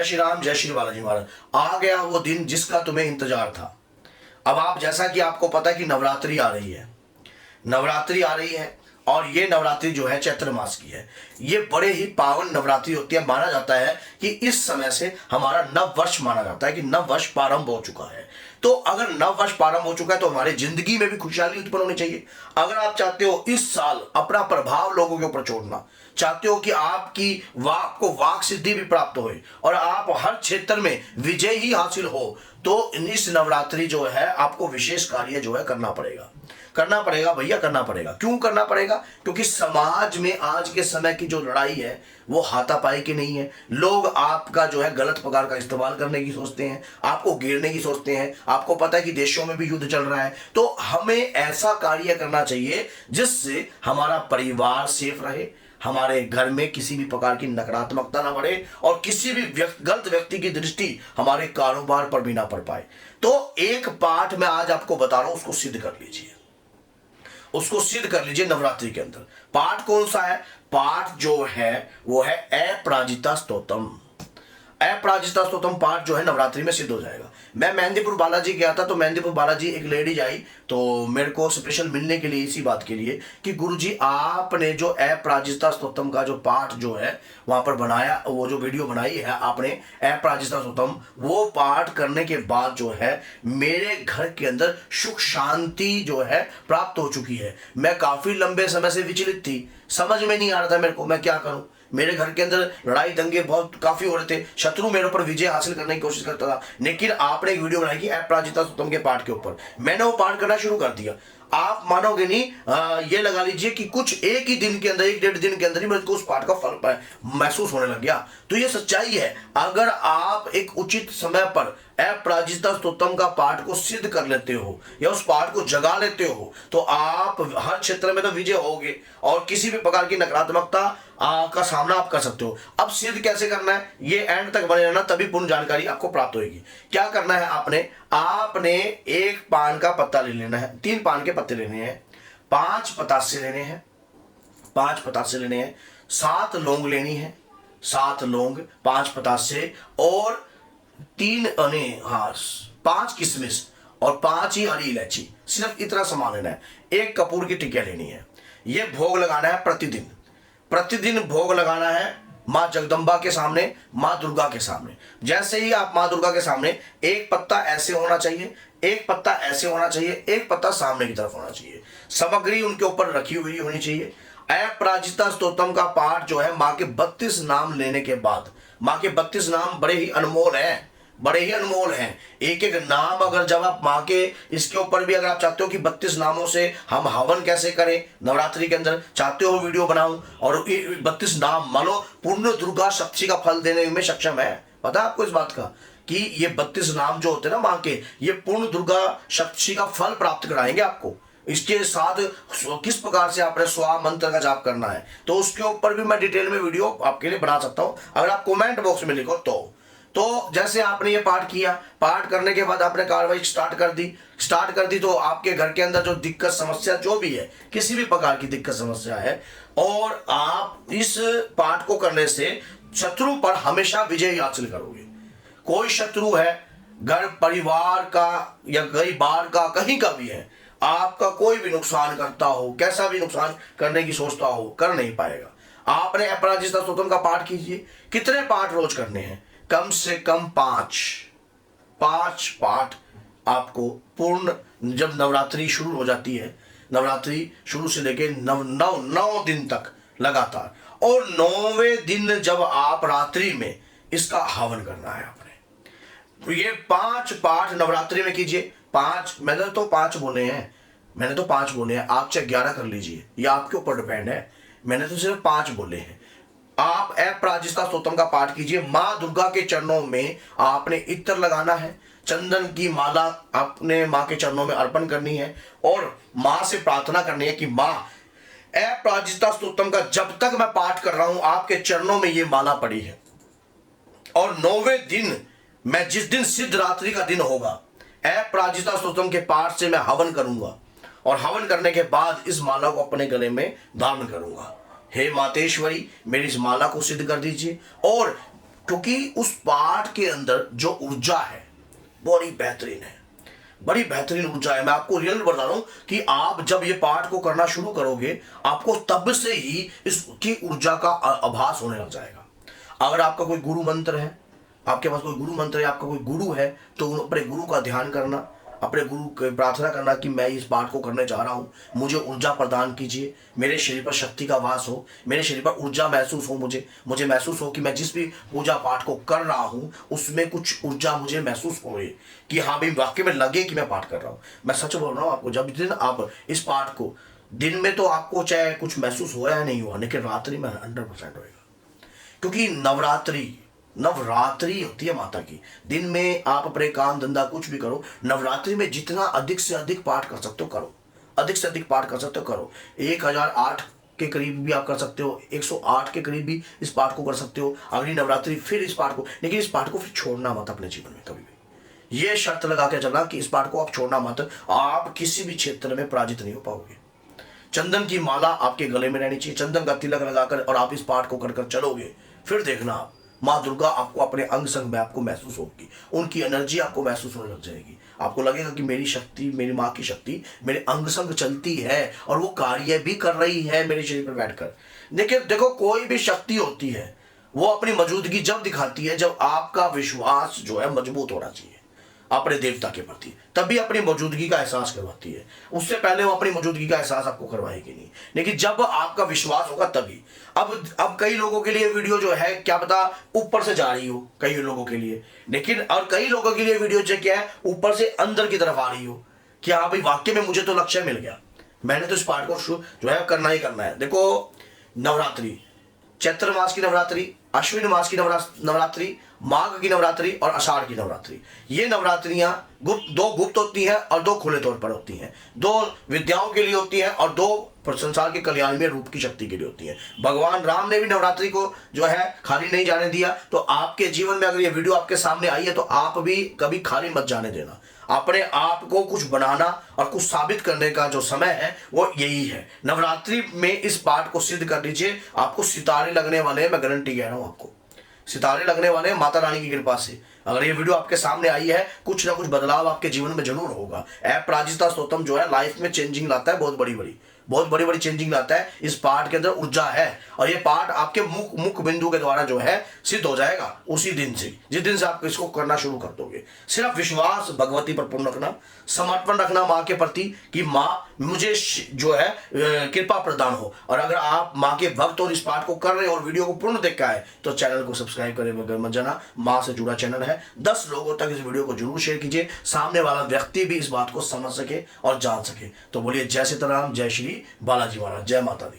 जय श्री राम, जय श्री बालाजी महाराज। आ गया वो दिन जिसका तुम्हें इंतजार था। अब आप जैसा कि आपको पता है कि नवरात्रि आ रही है, नवरात्रि आ रही है और ये नवरात्रि जो है चैत्र मास की है। ये बड़े ही पावन नवरात्रि होती है। माना जाता है कि इस समय से हमारा नव वर्ष माना जाता है कि नव वर्ष प्रारंभ हो चुका है। तो अगर नव वर्ष प्रारंभ हो चुका है तो हमारी जिंदगी में भी खुशहाली उत्पन्न होनी चाहिए। अगर आप चाहते हो इस साल अपना प्रभाव लोगों के ऊपर छोड़ना चाहते हो कि आपकी आपको वाक सिद्धि भी प्राप्त हो और आप हर क्षेत्र में विजय ही हासिल हो, तो इस नवरात्रि जो है आपको विशेष कार्य जो है करना पड़ेगा भैया, करना पड़ेगा। क्यों करना पड़ेगा? क्योंकि समाज में आज के समय की जो लड़ाई है वो हाथापाई की नहीं है। लोग आपका जो है गलत प्रकार का इस्तेमाल करने की सोचते हैं, आपको गिरने की सोचते हैं। आपको पता है कि देशों में भी युद्ध चल रहा है, तो हमें ऐसा कार्य करना चाहिए जिससे हमारा परिवार सेफ रहे, हमारे घर में किसी भी प्रकार की नकारात्मकता ना बढ़े और किसी भी गलत व्यक्ति की दृष्टि हमारे कारोबार पर भी ना पड़ पाए। तो एक पाठ मैं आज आपको बता रहा हूं, उसको सिद्ध कर लीजिए, उसको सिद्ध कर लीजिए नवरात्रि के अंदर। पाठ कौन सा है? पाठ जो है वो है अपराजिता स्तोत्रम। अपराजिता स्तोत्रम पाठ जो है नवरात्रि में सिद्ध हो जाएगा। मैं मेहंदीपुर बालाजी गया था, तो मेहंदीपुर बालाजी एक लेडीज आई तो मेरे को स्पेशल मिलने के लिए, इसी बात के लिए कि गुरुजी आपने जो अपराजिता स्तोत्रम का जो पाठ जो है वहां पर बनाया, वो जो वीडियो बनाई है आपने अपराजिता स्तोत्रम, वो पाठ करने के बाद जो है मेरे घर के अंदर सुख शांति जो है प्राप्त हो चुकी है। मैं काफी लंबे समय से विचलित थी, समझ में नहीं आ रहा था मेरे को मैं क्या करूं। मेरे घर के अंदर लड़ाई दंगे बहुत काफी हो रहे थे, शत्रु मेरे ऊपर विजय हासिल करने की कोशिश करता था। लेकिन आपने एक वीडियो बनाई कि अपराजिता स्तोत्रम के पाठ के ऊपर, मैंने वो पाठ करना शुरू कर दिया। आप मानोगे नहीं, ये लगा लीजिए कि कुछ एक ही दिन के अंदर, एक डेढ़ दिन के अंदर ही मेरे को उस पाठ का फल महसूस होने लग गया। तो ये सच्चाई है। अगर आप एक उचित समय पर अपराजिता स्तोत्रम का पाठ को सिद्ध कर लेते हो या उस पाठ को जगा लेते हो तो आप हर क्षेत्र में तो विजय होगे और किसी भी प्रकार की नकारात्मकता का सामना आप कर सकते हो। अब सिद्ध कैसे करना है ये एंड तक बने रहना, तभी पूर्ण जानकारी आपको प्राप्त होगी। क्या करना है आपने एक पान का पत्ता ले लेना है, 3 पान के पत्ते लेने हैं, 5 पतासे लेने हैं, 5 पतासे लेने हैं, 7 लौंग लेनी है, 7 लौंग, 5 पतासे और 5 किशमिश और 5 ही हरी इलायची। सिर्फ इतना सामान लेना है। 1 कपूर की टिकिया लेनी है। यह भोग लगाना है प्रतिदिन भोग लगाना है माँ जगदम्बा के सामने, माँ दुर्गा के सामने। जैसे ही आप माँ दुर्गा के सामने, एक पत्ता ऐसे होना चाहिए, एक पत्ता ऐसे होना चाहिए, एक पत्ता सामने की तरफ होना चाहिए। सामग्री उनके ऊपर रखी हुई होनी चाहिए। अपराजिता स्तोत्रम का पाठ जो है माँ के 32 नाम लेने के बाद, माँ के 32 नाम बड़े ही अनमोल हैं, बड़े ही अनमोल हैं। एक एक नाम अगर जब आप माँ के, इसके ऊपर भी अगर आप चाहते हो कि 32 नामों से हम हवन कैसे करें नवरात्रि के अंदर, चाहते हो वीडियो बनाऊं और 32 नाम मान लो पूर्ण दुर्गा शक्ति का फल देने में सक्षम है। पता है आपको इस बात का कि ये 32 नाम जो होते हैं ना माँ के, ये पूर्ण दुर्गा शक्ति का फल प्राप्त कराएंगे आपको। इसके साथ किस प्रकार से आपने स्वा मंत्र का जाप करना है तो उसके ऊपर भी मैं डिटेल में वीडियो आपके लिए बना सकता हूं, अगर आप कमेंट बॉक्स में लिखो तो जैसे आपने ये पाठ किया, पाठ करने के बाद आपने कार्रवाई स्टार्ट कर दी तो आपके घर के अंदर जो दिक्कत समस्या जो भी है, किसी भी प्रकार की दिक्कत समस्या है, और आप इस पाठ को करने से शत्रु पर हमेशा विजय हासिल करोगे। कोई शत्रु है घर परिवार का या परिवार का कहीं का भी है, आपका कोई भी नुकसान करता हो, कैसा भी नुकसान करने की सोचता हो, कर नहीं पाएगा। आपने अपराजिता स्तोत्रम का पाठ कीजिए। कितने पाठ रोज करने हैं? कम से कम 5 पाठ आपको पूर्ण, जब नवरात्रि शुरू हो जाती है, नवरात्रि शुरू से लेके 9 दिन तक लगातार, और 9वें दिन जब आप रात्रि में इसका हवन करना है आपने, तो ये 5 पाठ नवरात्रि में कीजिए। 5 मैंने तो 5 बोले हैं, आप चाहे 11 कर लीजिए, ये आपके ऊपर डिपेंड है। मैंने तो सिर्फ 5 बोले हैं। आप अपराजिता स्तोत्रम का पाठ कीजिए। माँ दुर्गा के चरणों में आपने इत्र लगाना है, चंदन की माला अपने माँ के चरणों में अर्पण करनी है और माँ से प्रार्थना करनी है कि माँ अपराजिता स्तोत्रम का जब तक मैं पाठ कर रहा हूं आपके चरणों में ये माला पड़ी है, और 9वें दिन मैं जिस दिन सिद्ध रात्रि का दिन होगा अपराजिता स्तोत्रम के पाठ से मैं हवन करूंगा और हवन करने के बाद इस माला को अपने गले में धारण करूंगा। हे मातेश्वरी, मेरी इस माला को सिद्ध कर दीजिए और क्योंकि उस पाठ के अंदर जो ऊर्जा है बड़ी बेहतरीन है, बड़ी बेहतरीन ऊर्जा है। मैं आपको रियल बता रहा हूं कि आप जब ये पाठ को करना शुरू करोगे आपको तब से ही इसकी ऊर्जा का आभास होने लग जाएगा। अगर आपका कोई गुरु मंत्र है, आपके पास कोई गुरु मंत्र है, आपका कोई गुरु है, तो अपने गुरु का ध्यान करना, अपने गुरु की प्रार्थना करना कि मैं इस पाठ को करने जा रहा हूँ, मुझे ऊर्जा प्रदान कीजिए, मेरे शरीर पर शक्ति का वास हो, मेरे शरीर पर ऊर्जा महसूस हो, मुझे महसूस हो कि मैं जिस भी पूजा पाठ को कर रहा हूँ उसमें कुछ ऊर्जा मुझे महसूस हो रही है, कि हाँ भाई वाकई में लगे कि मैं पाठ कर रहा हूँ। मैं सच बोल रहा हूँ आपको, जब दिन आप इस पाठ को दिन में तो आपको चाहे कुछ महसूस हुआ या नहीं हुआ, लेकिन रात्रि में 100% होएगा, क्योंकि नवरात्रि होती है माता की। दिन में आप अपने काम धंधा कुछ भी करो, नवरात्रि में जितना अधिक से अधिक पाठ कर सकते हो करो, अधिक से अधिक पाठ कर सकते हो करो। 1008 के करीब भी आप कर सकते हो, 108 के करीब भी इस पाठ को कर सकते हो। अगली नवरात्रि फिर इस पाठ को, लेकिन इस पाठ को फिर छोड़ना मत अपने जीवन में कभी भी। ये शर्त लगा के चलना कि इस पाठ को आप छोड़ना मत, आप किसी भी क्षेत्र में पराजित नहीं हो पाओगे। चंदन की माला आपके गले में रहनी चाहिए, चंदन का तिलक लगाकर और आप इस पाठ को कर चलोगे, फिर देखना आप माँ दुर्गा आपको अपने अंग संग में आपको महसूस होगी, उनकी एनर्जी आपको महसूस होने लग जाएगी। आपको लगेगा कि मेरी शक्ति, मेरी माँ की शक्ति मेरे अंग संग चलती है और वो कार्य भी कर रही है मेरे शरीर पर बैठकर। देखिए देखो, कोई भी शक्ति होती है वो अपनी मौजूदगी जब दिखाती है जब आपका विश्वास जो है मजबूत होना चाहिए अपने देवता के प्रति, तभी अपनी मौजूदगी का एहसास करवाती है। उससे पहले वो अपनी मौजूदगी का एहसास आपको करवाएगी नहीं, लेकिन जब आपका विश्वास होगा तभी। अब कई लोगों के लिए वीडियो जो है क्या पता ऊपर से जा रही हो कई लोगों के लिए, लेकिन और कई लोगों के लिए वीडियो जो क्या है ऊपर से अंदर की तरफ आ रही हो कि हाँ भाई वाकई में मुझे तो लक्ष्य मिल गया, मैंने तो इस पाठ को जो है करना ही करना है। देखो, नवरात्रि, चैत्र मास की नवरात्रि, अश्विन मास की नवरात्रि, माघ की नवरात्रि और आषाढ़ की नवरात्रि, ये नवरात्रियां दो गुप्त होती हैं और दो खुले तौर पर होती हैं, दो विद्याओं के लिए होती हैं और दो संसार के कल्याण में रूप की शक्ति के लिए होती है। भगवान राम ने भी नवरात्रि को जो है खाली नहीं जाने दिया, तो आपके जीवन में अगर ये वीडियो आपके सामने आई है तो आप भी कभी खाली मत जाने देना। अपने आप को कुछ बनाना और कुछ साबित करने का जो समय है वो यही है। नवरात्रि में इस पाठ को सिद्ध कर लीजिए, आपको सितारे लगने वाले हैं, मैं गारंटी कह रहा हूं, आपको सितारे लगने वाले हैं माता रानी की कृपा से। अगर ये वीडियो आपके सामने आई है, कुछ ना कुछ बदलाव आपके जीवन में जरूर होगा। अपराजिता स्तोत्रम जो है लाइफ में चेंजिंग लाता है, बहुत बड़ी बड़ी चेंजिंग लाता है। इस पाठ के अंदर ऊर्जा है और ये पाठ आपके मुख बिंदु के द्वारा जो है सिद्ध हो जाएगा उसी दिन से, जिस दिन से आप इसको करना शुरू कर दोगे। सिर्फ विश्वास भगवती पर पूर्ण रखना, समर्पण रखना माँ के प्रति कि माँ मुझे जो है कृपा प्रदान हो। और अगर आप माँ के भक्त और इस पाठ को कर रहे हो और वीडियो को पूर्ण देखा है तो चैनल को सब्सक्राइब करें बगैर मत जाना। माँ से जुड़ा चैनल है, 10 लोगों तक इस वीडियो को जरूर शेयर कीजिए, सामने वाला व्यक्ति भी इस बात को समझ सके और जान सके। तो बोलिए जय सीताराम, जय श्री बालाजी महाराज, जय माता दी।